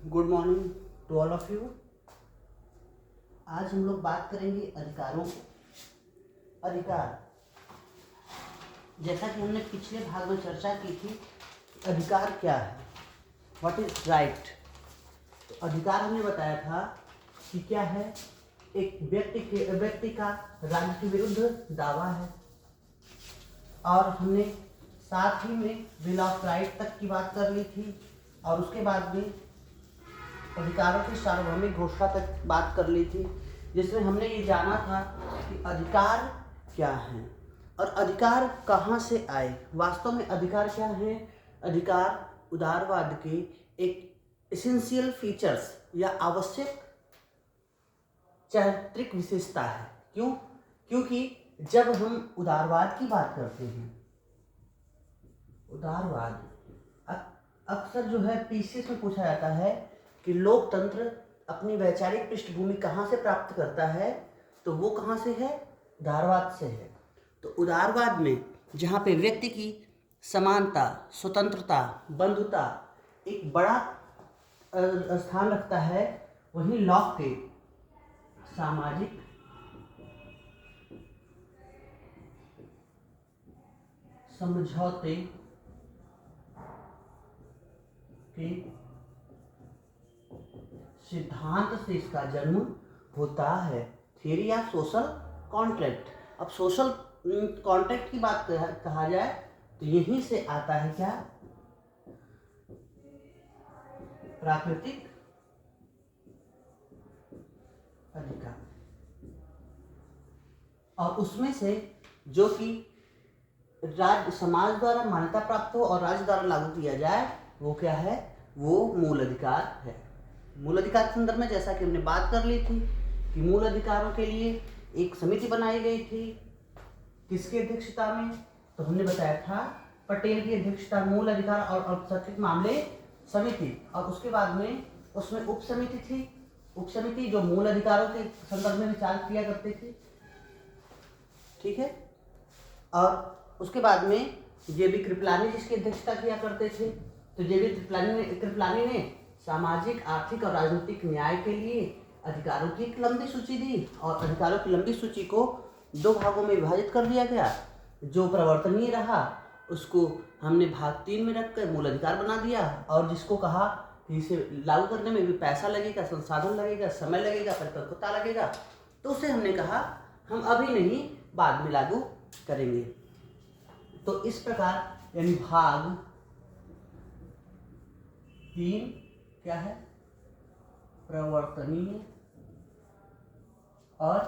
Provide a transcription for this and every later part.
Good morning to all of you. आज हम लोग बात करेंगे अधिकारों की। अधिकार, जैसा कि हमने पिछले भाग में चर्चा की थी, अधिकार क्या है, व्हाट इज राइट। तो अधिकार हमने बताया था कि क्या है, एक व्यक्ति का राज्य के विरुद्ध दावा है। और हमने साथ ही में बिल ऑफ राइट तक की बात कर ली थी, और उसके बाद में अधिकारों की सार्वभौमिक घोषणा तक बात कर ली थी, जिसमें हमने ये जाना था कि अधिकार क्या है और अधिकार कहाँ से आए। वास्तव में अधिकार क्या है? अधिकार उदारवाद के एक एसेंशियल फीचर्स या आवश्यक चारित्रिक विशेषता है। क्यों? क्योंकि जब हम उदारवाद की बात करते हैं, उदारवाद अक्सर जो है पीसीएस में पूछा जाता है कि लोकतंत्र अपनी वैचारिक पृष्ठभूमि कहाँ से प्राप्त करता है, तो वो कहाँ से है? उदारवाद से है। तो उदारवाद में जहाँ पे व्यक्ति की समानता, स्वतंत्रता, बंधुता एक बड़ा स्थान रखता है, वहीं लॉक के सामाजिक, समझौते के सिद्धांत से इसका जन्म होता है। Theory of social contract. अब सोशल कॉन्ट्रैक्ट की बात कहा जाए तो यहीं से आता है क्या? प्राकृतिक अधिकार। और उसमें से जो कि राज्य समाज द्वारा मान्यता प्राप्त हो और राज्य द्वारा लागू किया जाए, वो क्या है? वो मूल अधिकार है। मूल अधिकार के संदर्भ में जैसा कि हमने बात कर ली थी कि मूल अधिकारों के लिए एक समिति बनाई गई थी। किसकी अध्यक्षता में? तो हमने बताया था पटेल की अध्यक्षता, मूल अधिकार और अल्पसंख्यक मामले समिति। और उसके बाद में उसमें उप समिति थी, उप समिति जो मूल अधिकारों के संदर्भ में विचार किया करती थी। ठीक है। और उसके बाद में जेबी कृपलानी जिसकी अध्यक्षता किया करते थे। तो जेबी कृपलानी ने सामाजिक, आर्थिक और राजनीतिक न्याय के लिए अधिकारों की एक लंबी सूची दी, और अधिकारों की लंबी सूची को दो भागों में विभाजित कर दिया गया। जो प्रवर्तनीय रहा उसको हमने भाग 3 में रखकर मूल अधिकार बना दिया, और जिसको कहा कि इसे लागू करने में भी पैसा लगेगा, संसाधन लगेगा, समय लगेगा, परिपक्वता लगेगा, तो उसे हमने कहा हम अभी नहीं, बाद में लागू करेंगे। तो इस प्रकार यानी भाग 3 क्या है? प्रवर्तनीय, और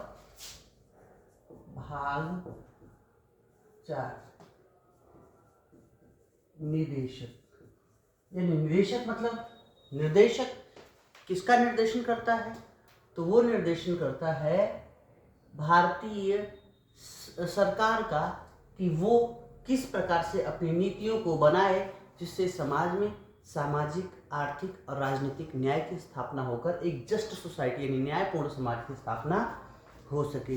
भाग 4 निदेशक। यानी निदेशक मतलब निर्देशक किसका निर्देशन करता है? तो वो निर्देशन करता है भारतीय सरकार का कि वो किस प्रकार से अपनी नीतियों को बनाए जिससे समाज में सामाजिक, आर्थिक और राजनीतिक न्याय की स्थापना होकर एक जस्ट सोसाइटी यानी न्यायपूर्ण समाज की स्थापना हो सके।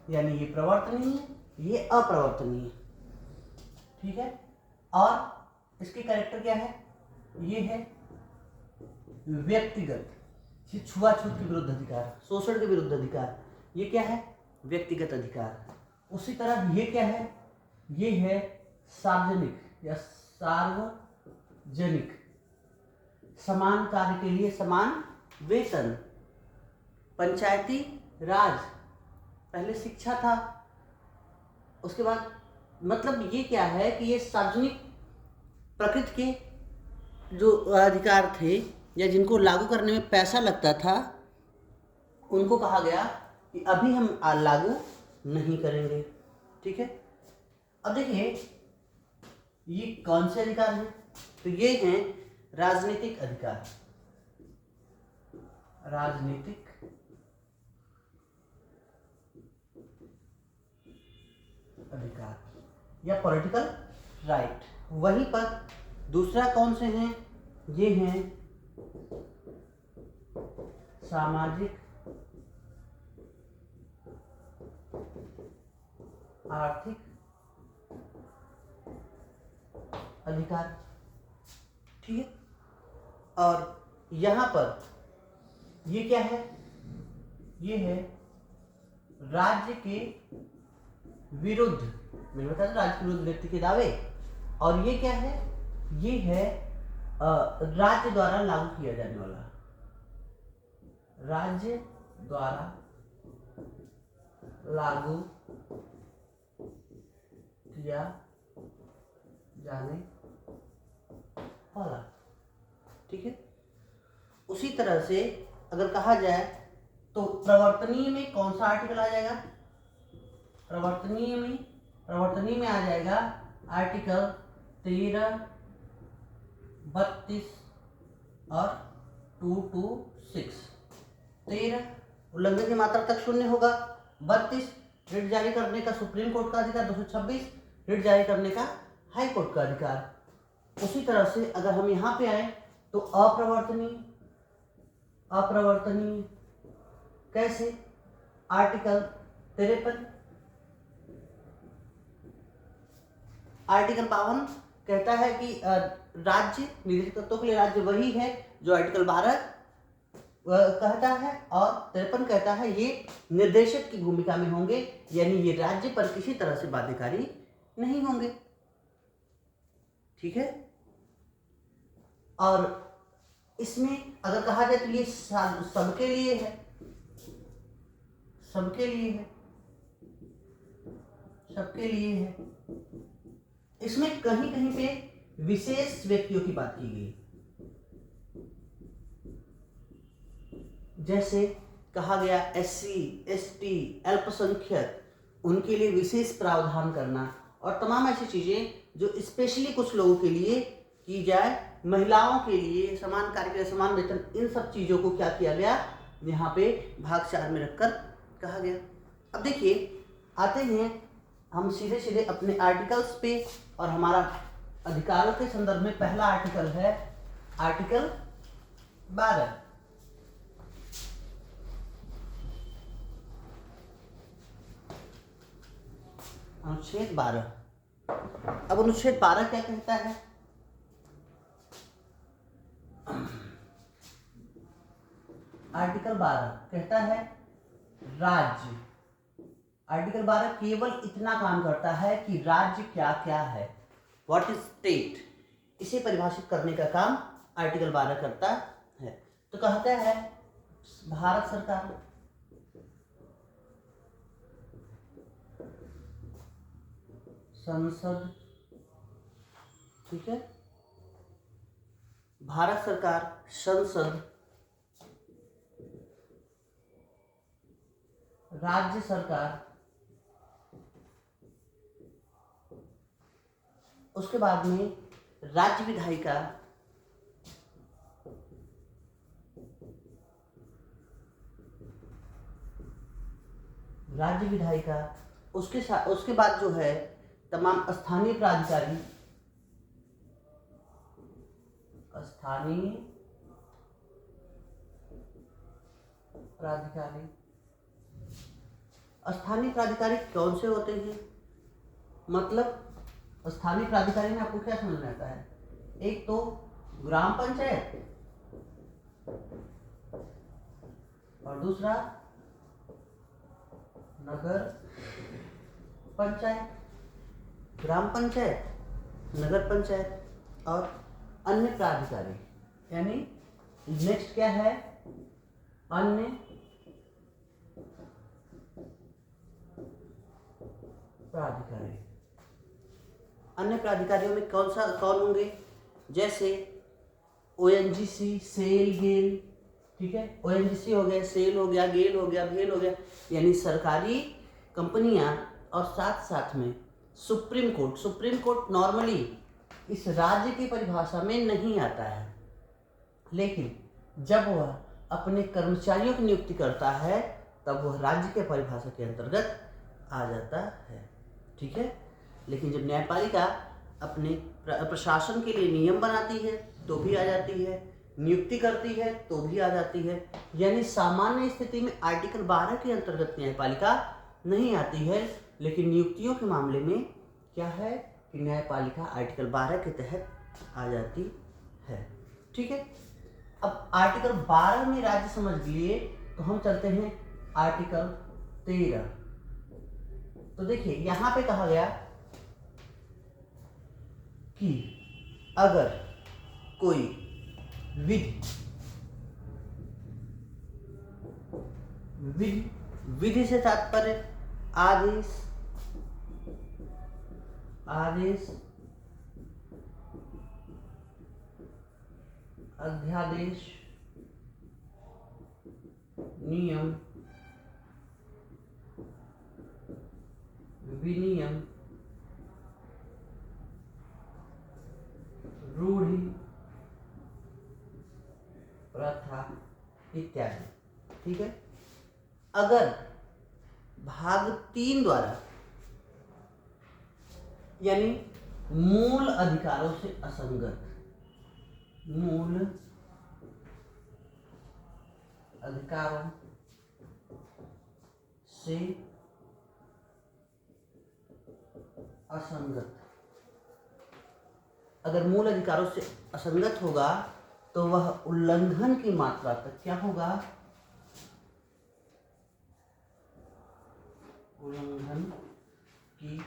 यानी ये प्रवर्तनीय, ये अप्रवर्तनीय। ठीक है। और इसके कैरेक्टर क्या है? ये है व्यक्तिगत, छुआछूत के विरुद्ध अधिकार, शोषण के विरुद्ध अधिकार। ये क्या है? व्यक्तिगत अधिकार। उसी तरह ये क्या है? ये है सार्वजनिक या सार्वजनिक, समान कार्य के लिए समान वेतन। पंचायती राज, पहले शिक्षा था, उसके बाद मतलब ये क्या है कि ये सार्वजनिक प्रकृति के जो अधिकार थे या जिनको लागू करने में पैसा लगता था, उनको कहा गया कि अभी हम लागू नहीं करेंगे। ठीक है। अब देखिए ये कौन से अधिकार हैं? तो ये हैं राजनीतिक अधिकार, राजनीतिक अधिकार या पॉलिटिकल राइट। वहीं पर दूसरा कौन से हैं? ये हैं सामाजिक, आर्थिक अधिकार। ठीक है। और यहाँ पर ये क्या है, ये है राज्य के विरुद्ध, मैंने बताया राज्य के विरुद्ध व्यक्ति के दावे, और ये क्या है, ये है राज्य द्वारा लागू किया जाने वाला, राज्य द्वारा लागू किया जाने वाला। ठीक है। उसी तरह से अगर कहा जाए तो प्रवर्तनीय में कौन सा आर्टिकल आ जाएगा, प्रवर्तनीय में आ जाएगा आर्टिकल 13, 32 और 226। 13 उल्लंघन की मात्रा तक शून्य होगा, 32 रिट जारी करने का सुप्रीम कोर्ट का अधिकार, 226 रिट जारी करने का हाई कोर्ट का अधिकार। उसी तरह से अगर हम यहाँ पे आए तो अप्रवर्तनीय कैसे, आर्टिकल 53, आर्टिकल 52 कहता है कि राज्य निजी तत्वों के लिए राज्य वही है जो आर्टिकल 12 कहता है, और 53 कहता है ये निर्देशक की भूमिका में होंगे, यानी ये राज्य पर किसी तरह से बाध्यकारी नहीं होंगे। ठीक है। और इसमें अगर कहा जाए तो ये सबके लिए है, सबके लिए है। इसमें कहीं कहीं पे विशेष व्यक्तियों की बात की गई, जैसे कहा गया SC, ST, अल्पसंख्यक, उनके लिए विशेष प्रावधान करना, और तमाम ऐसी चीजें जो स्पेशली कुछ लोगों के लिए की जाए, महिलाओं के लिए समान कार्य के लिए समान वेतन, इन सब चीजों को क्या किया गया, यहाँ पे भाग 4 में रखकर कहा गया। अब देखिए आते हैं हम सीधे सीधे अपने आर्टिकल्स पे, और हमारा अधिकारों के संदर्भ में पहला आर्टिकल है आर्टिकल 12। अनुच्छेद 12। अब अनुच्छेद 12 क्या कहता है, आर्टिकल 12 कहता है राज्य, आर्टिकल 12 केवल इतना काम करता है कि राज्य क्या क्या है, व्हाट इज स्टेट, इसे परिभाषित करने का काम आर्टिकल 12 करता है। तो कहता है भारत सरकार संसद, ठीक है, भारत सरकार संसद, राज्य सरकार, उसके बाद में राज्य विधायिका, उसके बाद जो है तमाम स्थानीय प्राधिकारी, स्थानीय प्राधिकारी कौन से होते हैं, मतलब स्थानीय प्राधिकारी में आपको क्या समझ में आता है, एक तो ग्राम पंचायत और दूसरा नगर पंचायत, ग्राम पंचायत, नगर पंचायत और अन्य प्राधिकारी, यानी नेक्स्ट क्या है, अन्य प्राधिकारी। अन्य प्राधिकारियों में कौन होंगे, जैसे ONGC, सेल, गेल, ठीक है, ONGC हो गया, सेल हो गया, गेल हो गया, भेल हो गया, यानी सरकारी कंपनियां, और साथ साथ में सुप्रीम कोर्ट नॉर्मली इस राज्य की परिभाषा में नहीं आता है, लेकिन जब वह अपने कर्मचारियों की नियुक्ति करता है तब वह राज्य के परिभाषा के अंतर्गत आ जाता है। ठीक है। लेकिन जब न्यायपालिका अपने प्रशासन के लिए नियम बनाती है तो भी आ जाती है, नियुक्ति करती है तो भी आ जाती है, यानी सामान्य स्थिति में आर्टिकल 12 के अंतर्गत न्यायपालिका नहीं आती है, लेकिन नियुक्तियों के मामले में क्या है कि न्यायपालिका आर्टिकल 12 के तहत आ जाती है। ठीक है। अब आर्टिकल 12 में राज्य समझ लिए, तो हम चलते हैं आर्टिकल 13। तो देखिए यहां पे कहा गया कि अगर कोई विधि से तात्पर्य आदेश, अध्यादेश, नियम, विनियम, रूढ़ि, प्रथा इत्यादि, ठीक है। अगर भाग 3 द्वारा यानी मूल अधिकारों से असंगत, मूल अधिकारों से असंगत, अगर मूल अधिकारों से असंगत होगा तो वह उल्लंघन की मात्रा तक क्या होगा, उल्लंघन की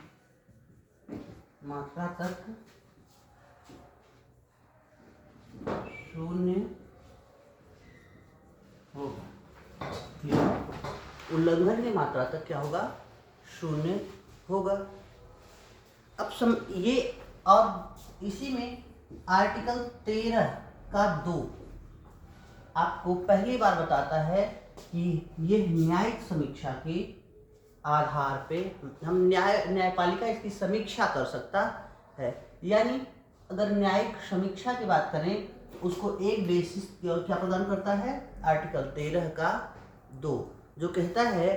मात्रा तक शून्य होगा, उल्लंघन की मात्रा तक क्या होगा, शून्य होगा। अब ये और इसी में आर्टिकल 13 का 2 आपको पहली बार बताता है कि यह न्यायिक समीक्षा के आधार पे हम न्यायपालिका इसकी समीक्षा कर सकता है। यानी अगर न्यायिक समीक्षा की बात करें उसको एक बेसिस क्या प्रदान करता है, आर्टिकल 13 का 2, जो कहता है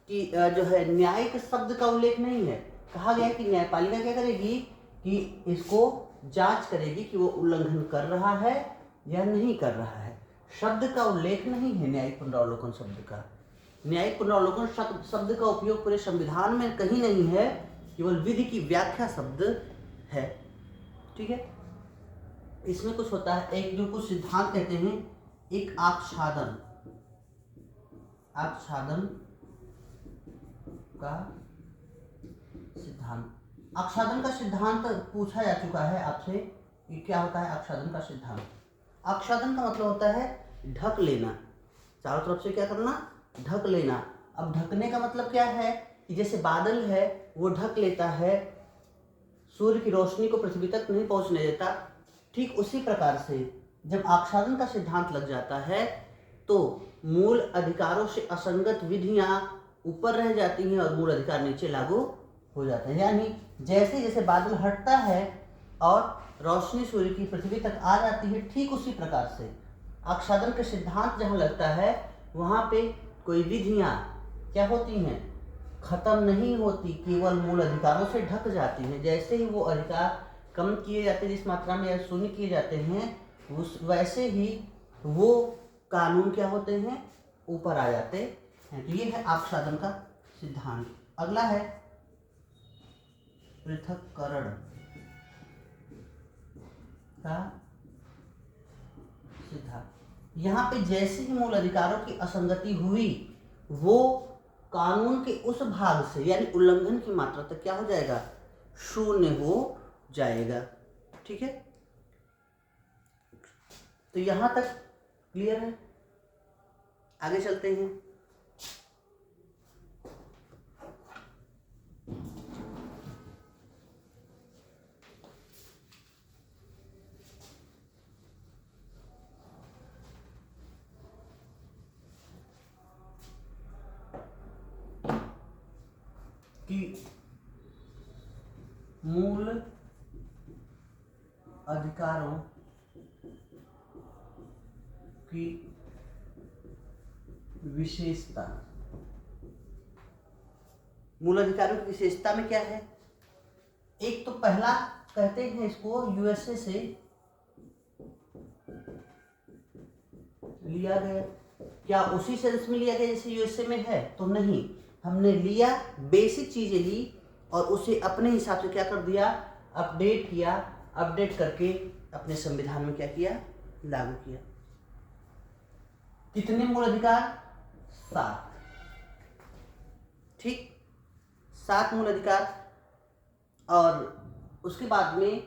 कि जो है न्यायिक शब्द का उल्लेख नहीं है। कहा गया है कि न्यायपालिका क्या करेगी कि इसको जांच करेगी कि वो उल्लंघन कर रहा है या नहीं कर रहा है। शब्द का उल्लेख नहीं है न्यायिक पुनरावलोकन शब्द का। न्यायिक पुनरावलोकन शब्द का उपयोग पूरे संविधान में कहीं नहीं है, केवल विधि की व्याख्या शब्द है, ठीक है। इसमें कुछ होता है, एक जो कुछ सिद्धांत कहते हैं, एक आच्छादन का सिद्धांत। आच्छादन का सिद्धांत पूछा जा चुका है आपसे कि क्या होता है आच्छादन का सिद्धांत। आच्छादन का मतलब होता है ढक लेना, चारों तरफ से क्या करना, ढक लेना। अब ढकने का मतलब क्या है कि जैसे बादल है वो ढक लेता है, सूर्य की रोशनी को पृथ्वी तक नहीं पहुंचने देता, ठीक उसी प्रकार से जब आच्छादन का सिद्धांत लग जाता है तो मूल अधिकारों से असंगत विधियां ऊपर रह जाती हैं और मूल अधिकार नीचे लागू हो जाता है। यानी जैसे जैसे बादल हटता है और रोशनी सूर्य की पृथ्वी तक आ जाती है, ठीक उसी प्रकार से आच्छादन का सिद्धांत जहाँ लगता है वहाँ पे कोई विधियाँ क्या होती हैं, खत्म नहीं होती, केवल मूल अधिकारों से ढक जाती हैं। जैसे ही वो अधिकार कम किए जाते हैं, जिस मात्रा में या शून्य किए जाते हैं, उस वैसे ही वो कानून क्या होते हैं, ऊपर आ जाते हैं। तो ये है आच्छादन का सिद्धांत। अगला है पृथक्करण का सिद्धांत। यहाँ पे जैसे ही मूल अधिकारों की असंगति हुई वो कानून के उस भाग से यानी उल्लंघन की मात्रा तक क्या हो जाएगा, शून्य हो जाएगा, ठीक है। तो यहां तक क्लियर है, आगे चलते हैं। कि मूल अधिकारों की विशेषता, मूल अधिकारों की विशेषता में क्या है, एक तो पहला कहते हैं इसको यूएसए से लिया गया। क्या उसी सेंस में लिया गया जैसे यूएसए में है, तो नहीं, हमने लिया बेसिक चीजें ली और उसे अपने हिसाब से क्या कर दिया, अपडेट किया, अपडेट करके अपने संविधान में क्या किया, लागू किया। कितने मूल अधिकार? 7। ठीक, 7 मूल अधिकार। और उसके बाद में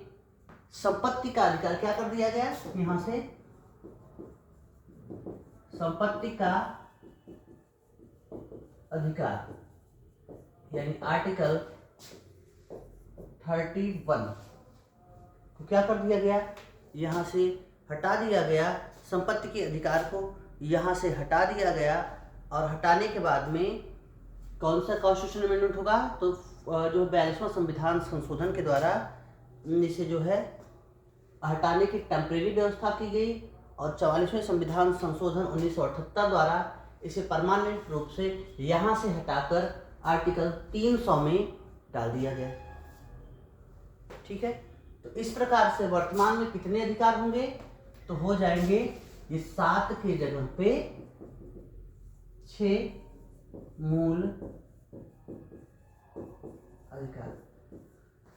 संपत्ति का अधिकार क्या कर दिया गया यहां से? संपत्ति का अधिकार यानी आर्टिकल 31 को क्या कर दिया गया? यहां से हटा दिया गया। संपत्ति के अधिकार को यहां से हटा दिया गया और हटाने के बाद में कौन सा कॉन्स्टिट्यूशन अमेंडमेंट होगा? तो जो 42वां संविधान संशोधन के द्वारा इसे जो है हटाने की टेम्परेरी व्यवस्था की गई और 44वें संविधान संशोधन 1978 द्वारा इसे परमानेंट रूप से यहाँ से हटाकर आर्टिकल 300 में डाल दिया गया। ठीक है, तो इस प्रकार से वर्तमान में कितने अधिकार होंगे? तो हो जाएंगे ये 7 के जगह पे 6 मूल अधिकार।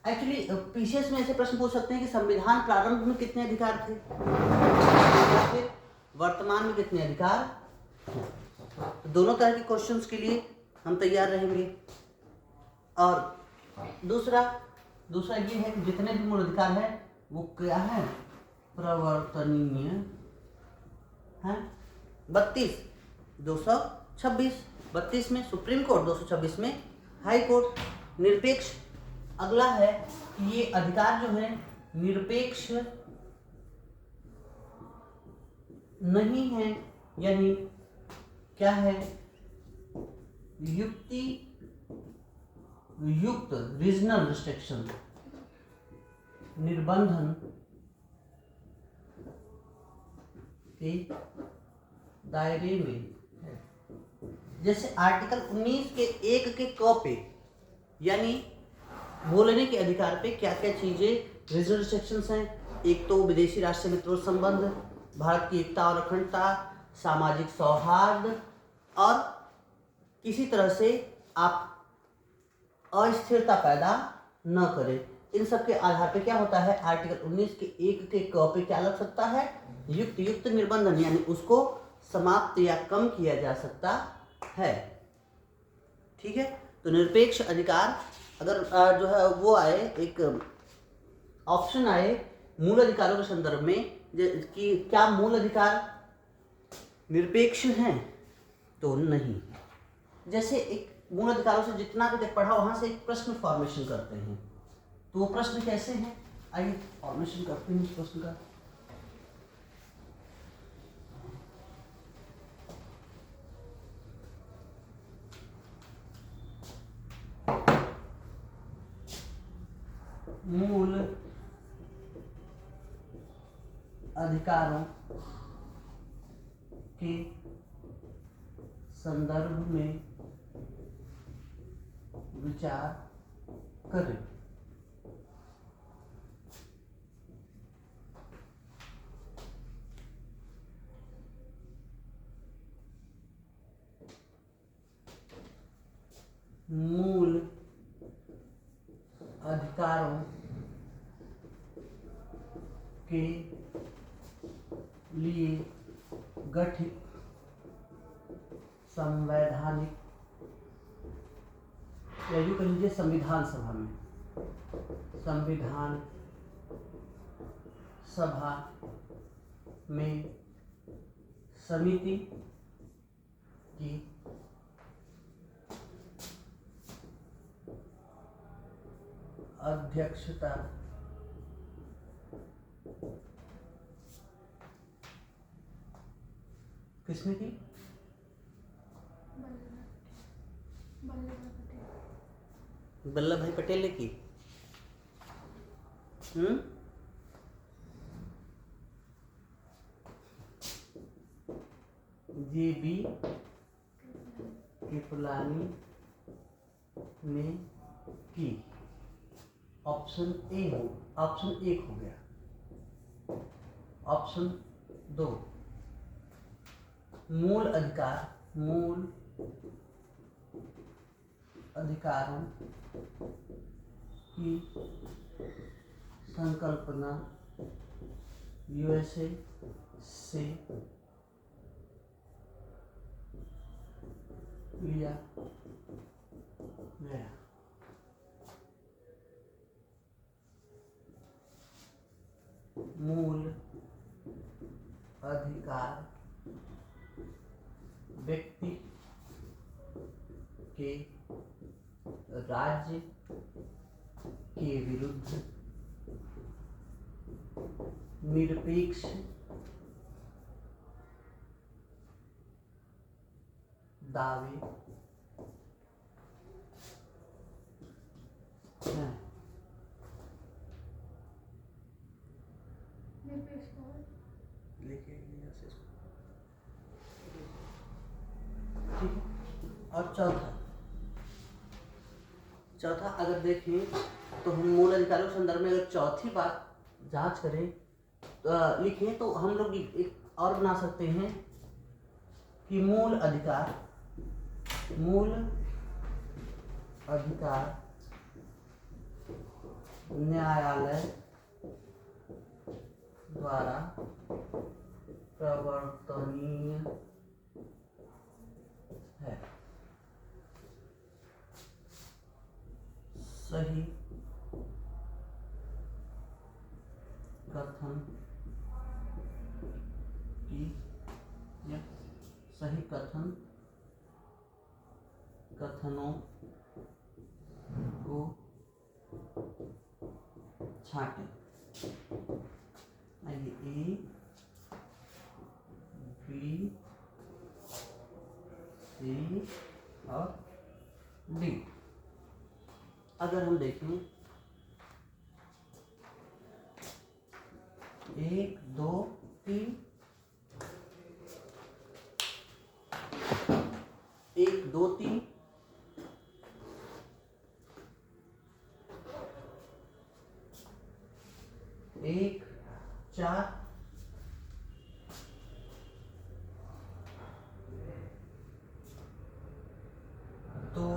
एक्चुअली पीसीएस में ऐसे प्रश्न पूछ सकते हैं कि संविधान प्रारंभ में कितने अधिकार थे या फिर वर्तमान में कितने अधिकार हैं। तो दोनों तरह के क्वेश्चंस के लिए हम तैयार रहेंगे। और दूसरा ये है कि जितने भी मूल अधिकार है वो क्या है? प्रवर्तनीय है। 226 में सुप्रीम कोर्ट, 226 में हाई कोर्ट। निरपेक्ष अगला है कि ये अधिकार जो है निरपेक्ष नहीं है, यानी क्या है? युक्ति युक्त रीजनल रिस्ट्रिक्शन, निर्बंधन के दायरे में है। जैसे आर्टिकल 19 के 1 के क पे यानी बोलने के अधिकार पे क्या क्या चीजें रीजनल रिस्ट्रिक्शंस हैं? एक तो विदेशी राष्ट्र से मित्रों संबंध, भारत की एकता और अखंडता, सामाजिक सौहार्द और किसी तरह से आप अस्थिरता पैदा न करें। इन सब के आधार पे क्या होता है? आर्टिकल 19 के 1 के क पे क्या लग सकता है? युक्त निर्बंधन, यानी उसको समाप्त या कम किया जा सकता है। ठीक है, तो निरपेक्ष अधिकार अगर जो है वो आए, एक ऑप्शन आए मूल अधिकारों के संदर्भ में कि क्या मूल अधिकार निरपेक्ष हैं? तो नहीं। जैसे एक मूल अधिकारों से जितना भी पढ़ा वहां से एक प्रश्न फॉर्मेशन करते हैं, तो वो प्रश्न कैसे हैं? आइए फॉर्मेशन करते हैं उस प्रश्न का। मूल अधिकारों के संदर्भ में विचार करें। मूल अधिकारों के लिए गठित संवैधानिक या यूं कह लीजिए संविधान सभा में समिति की अध्यक्षता किसने की? वल्लभ भाई पटेल ने की। JB कृपलानी ने की। ऑप्शन ए हो, ऑप्शन 1 हो गया। ऑप्शन 2 मूल अधिकारों की संकल्पना USA से लिया गया। मूल अधिकार व्यक्ति के राज्य के विरुद्ध निरपेक्ष दावे हैं। ठीक है। और चौथा अगर देखें तो हम मूल अधिकारों के संदर्भ में अगर चौथी बात जांच करें तो लिखें तो हम लोग एक और बना सकते हैं कि मूल अधिकार न्यायालय द्वारा प्रवर्तनीय है। सही कथन की या सही कथनों को छांटें। आइए ए बी सी और डी। अगर हम देखें 1 2 3 1 2 3 1 4 2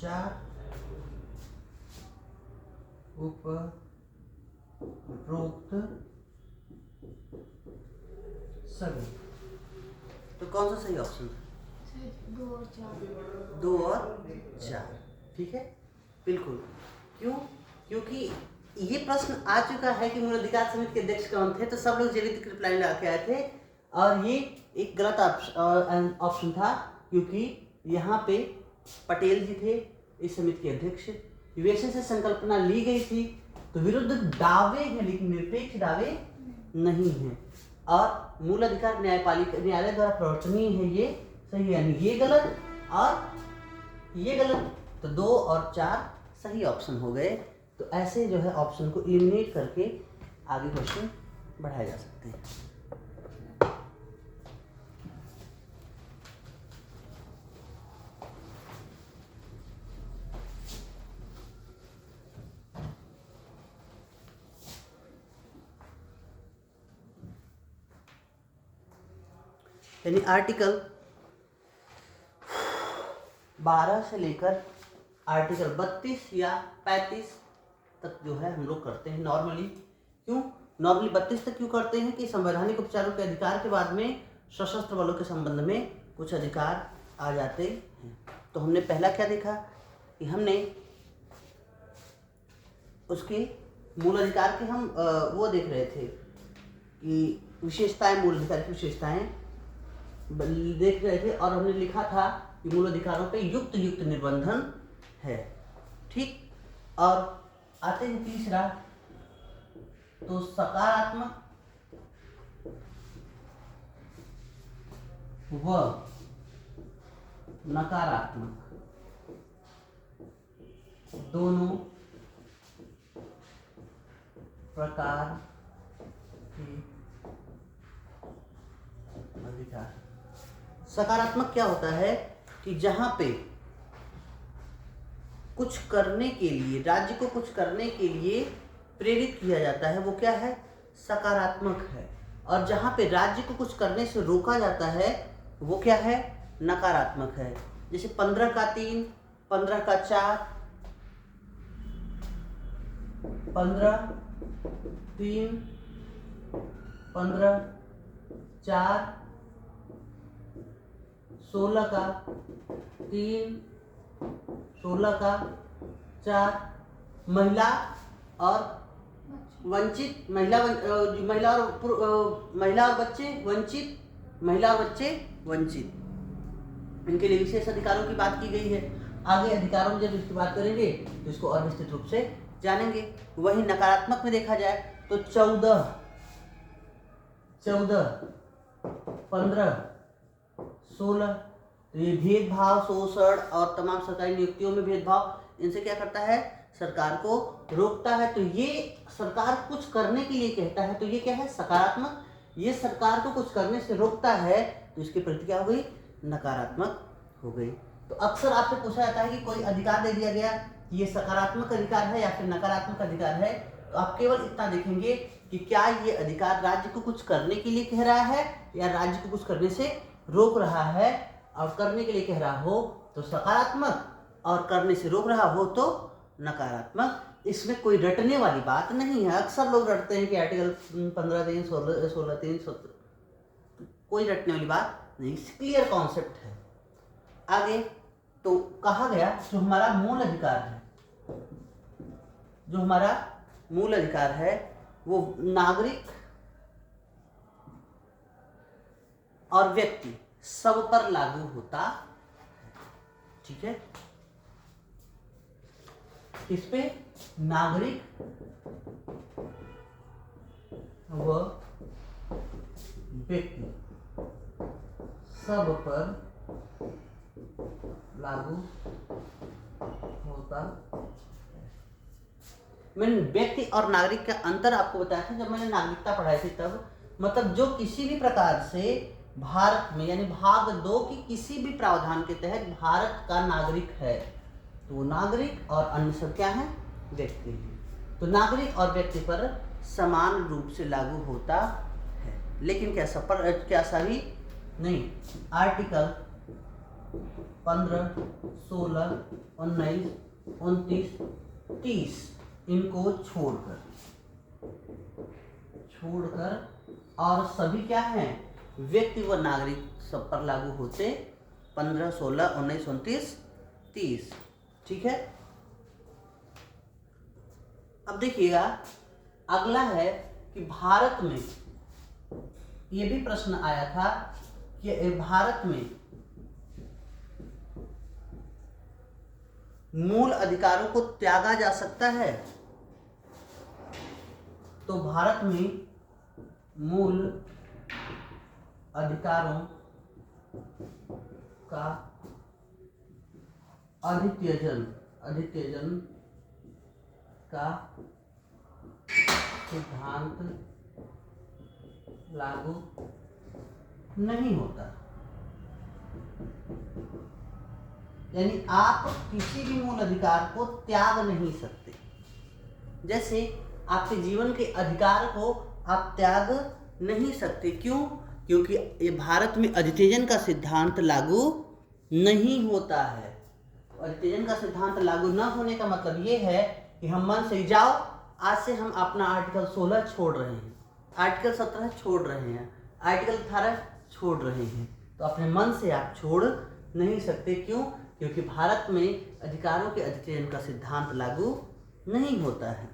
4 उपरोक्त सभी। तो कौन सा सही ऑप्शन था? 2 और 4। 2 और 4। ठीक है, बिल्कुल। क्यों? क्योंकि ये प्रश्न आ चुका है कि मूल अधिकार समिति के अध्यक्ष कौन थे, तो सब लोग जेवित रिप्लाई लगा के आए थे और ये एक गलत ऑप्शन था, क्योंकि यहाँ पे पटेल जी थे इस समिति के अध्यक्ष। विवेचन से संकल्पना ली गई थी तो विरुद्ध दावे हैं लेकिन निरपेक्ष दावे नहीं हैं। और मूल अधिकार न्यायालय द्वारा प्रवर्तनीय है, ये सही है, यानी ये गलत और ये गलत। तो 2 और 4 सही ऑप्शन हो गए। तो ऐसे जो है ऑप्शन को एलिमिनेट करके आगे क्वेश्चन बढ़ाए जा सकते हैं। यानी आर्टिकल 12 से लेकर आर्टिकल 32 या 35 तक जो है हम लोग करते हैं नॉर्मली। क्यों नॉर्मली 32 तक क्यों करते हैं कि संवैधानिक उपचारों के अधिकार के बाद में सशस्त्र बलों के संबंध में कुछ अधिकार आ जाते हैं। तो हमने पहला क्या देखा कि हमने उसके मूल अधिकार के हम वो देख रहे थे कि विशेषताएं, मूल अधिकार की विशेषताएं देख रहे थे और हमने लिखा था कि मूल अधिकारों पे युक्त निबंधन है। ठीक, और आते हैं तीसरा, तो सकारात्मक व नकारात्मक दोनों प्रकार के अधिकार। सकारात्मक क्या होता है कि जहां पे कुछ करने के लिए, राज्य को कुछ करने के लिए प्रेरित किया जाता है, वो क्या है, सकारात्मक है। और जहां पे राज्य को कुछ करने से रोका जाता है वो क्या है, नकारात्मक है। जैसे 15 का 3, 15 का 4, 15 3 15 4 16 का 3, 16 का 4, महिला और वंचित, महिला और बच्चे वंचित, महिला और बच्चे वंचित, इनके लिए विशेष अधिकारों की बात की गई है। आगे अधिकारों में जब इसकी बात करेंगे तो इसको और विस्तृत रूप से जानेंगे। वही नकारात्मक में देखा जाए तो 14, 15, 16, तो ये भेदभाव, शोषण और तमाम सरकारी नियुक्तियों में भेदभाव, इनसे क्या करता है, सरकार को रोकता है। तो ये सरकार कुछ करने के लिए कहता है, तो ये क्या है, सकारात्मक। ये सरकार को कुछ करने से रोकता है, तो इसकी प्रति क्या हो गई, नकारात्मक हो गई। तो अक्सर आपसे पूछा जाता है कि कोई अधिकार दे दिया गया, ये सकारात्मक अधिकार है या फिर नकारात्मक अधिकार है, तो आप केवल इतना देखेंगे कि क्या ये अधिकार राज्य को कुछ करने के लिए कह रहा है या राज्य को कुछ करने से रोक रहा है। और करने के लिए कह रहा हो तो सकारात्मक, और करने से रोक रहा हो तो नकारात्मक। इसमें कोई रटने वाली बात नहीं है। अक्सर लोग रटते हैं कि आर्टिकल 15(3), 16(3), 17, कोई रटने वाली बात नहीं, क्लियर कॉन्सेप्ट है। आगे तो कहा गया जो हमारा मूल अधिकार है, जो हमारा मूल अधिकार है वो नागरिक और व्यक्ति सब पर लागू होता है। ठीक है, किस पे, नागरिक व व्यक्ति सब पर लागू होता है। मैंने व्यक्ति और नागरिक का अंतर आपको बताया था जब मैंने नागरिकता पढ़ाई थी तब। मतलब जो किसी भी प्रकार से भारत में, यानी भाग 2 की किसी भी प्रावधान के तहत भारत का नागरिक है, तो नागरिक और अन्य सब क्या है, व्यक्ति है। तो नागरिक और व्यक्ति पर समान रूप से लागू होता है। लेकिन क्या सब पर, क्या सभी नहीं। आर्टिकल 15, 16, 19, 29, 30 इनको छोड़कर और सभी क्या हैं, व्यक्ति व नागरिक सब पर लागू होते 15, 16, 19, 29, 30। ठीक है, अब देखिएगा अगला है कि भारत में, ये भी प्रश्न आया था कि भारत में मूल अधिकारों को त्यागा जा सकता है। तो भारत में मूल अधिकारों का अधित्यजन का सिद्धांत लागू नहीं होता। यानी आप किसी भी मूल अधिकार को त्याग नहीं सकते। जैसे आपके जीवन के अधिकार को आप त्याग नहीं सकते। क्यों? क्योंकि ये भारत में अधित्यजन का सिद्धांत लागू नहीं होता है। अधित्यजन का सिद्धांत लागू न होने का मतलब ये है कि हम मन से जाओ, आज से हम अपना आर्टिकल 16 छोड़ रहे हैं, आर्टिकल 17 छोड़ रहे हैं, आर्टिकल 18 छोड़ रहे हैं, तो अपने मन से आप छोड़ नहीं सकते। क्यों? क्योंकि भारत में अधिकारों के अधित्यजन का सिद्धांत लागू नहीं होता है।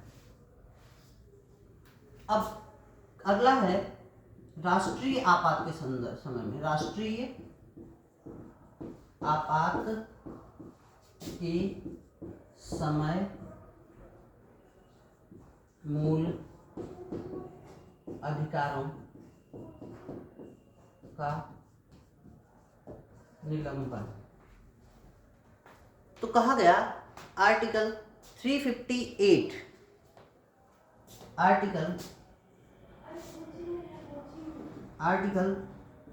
अब अगला है राष्ट्रीय आपात के समय में, राष्ट्रीय आपात के समय मूल अधिकारों का निलंबन। तो कहा गया आर्टिकल 358, आर्टिकल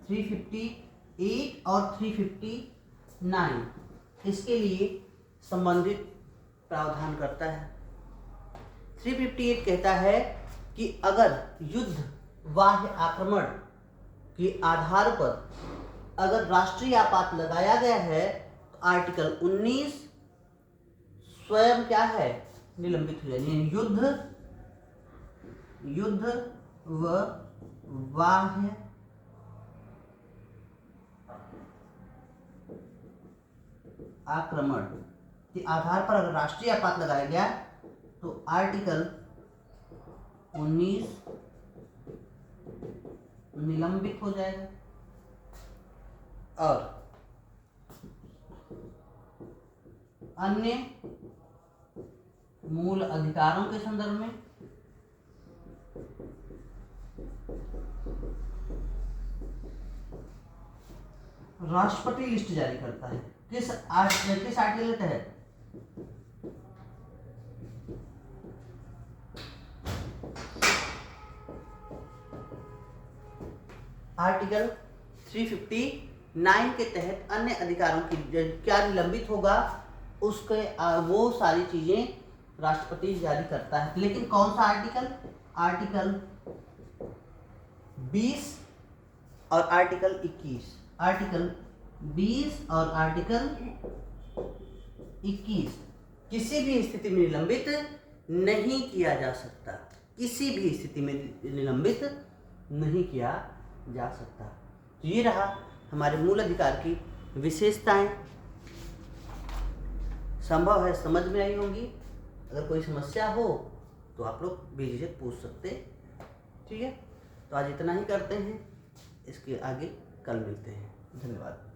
358 और 359 इसके लिए संबंधित प्रावधान करता है। 358 कहता है कि अगर युद्ध बाह्य आक्रमण के आधार पर अगर राष्ट्रीय आपात लगाया गया है तो आर्टिकल 19 स्वयं क्या है, निलंबित हो जाएगी। युद्ध व बाह्य आक्रमण के आधार पर अगर राष्ट्रीय आपात लगाया गया तो आर्टिकल 19 निलंबित हो जाएगा। और अन्य मूल अधिकारों के संदर्भ में राष्ट्रपति लिस्ट जारी करता है। किस आर्टिकल के तहत? आर्टिकल 359 के तहत अन्य अधिकारों की क्या निलंबित होगा उसके वो सारी चीजें राष्ट्रपति जारी करता है। लेकिन कौन सा आर्टिकल? आर्टिकल 20 और आर्टिकल 21। आर्टिकल 20 और आर्टिकल 21 किसी भी स्थिति में निलंबित नहीं किया जा सकता। किसी भी स्थिति में निलंबित नहीं किया जा सकता। तो ये रहा हमारे मूल अधिकार की विशेषताएं। संभव है समझ में आई होंगी। अगर कोई समस्या हो तो आप लोग बेझिझक पूछ सकते। ठीक है, तो आज इतना ही करते हैं। इसके आगे कल मिलते हैं। धन्यवाद।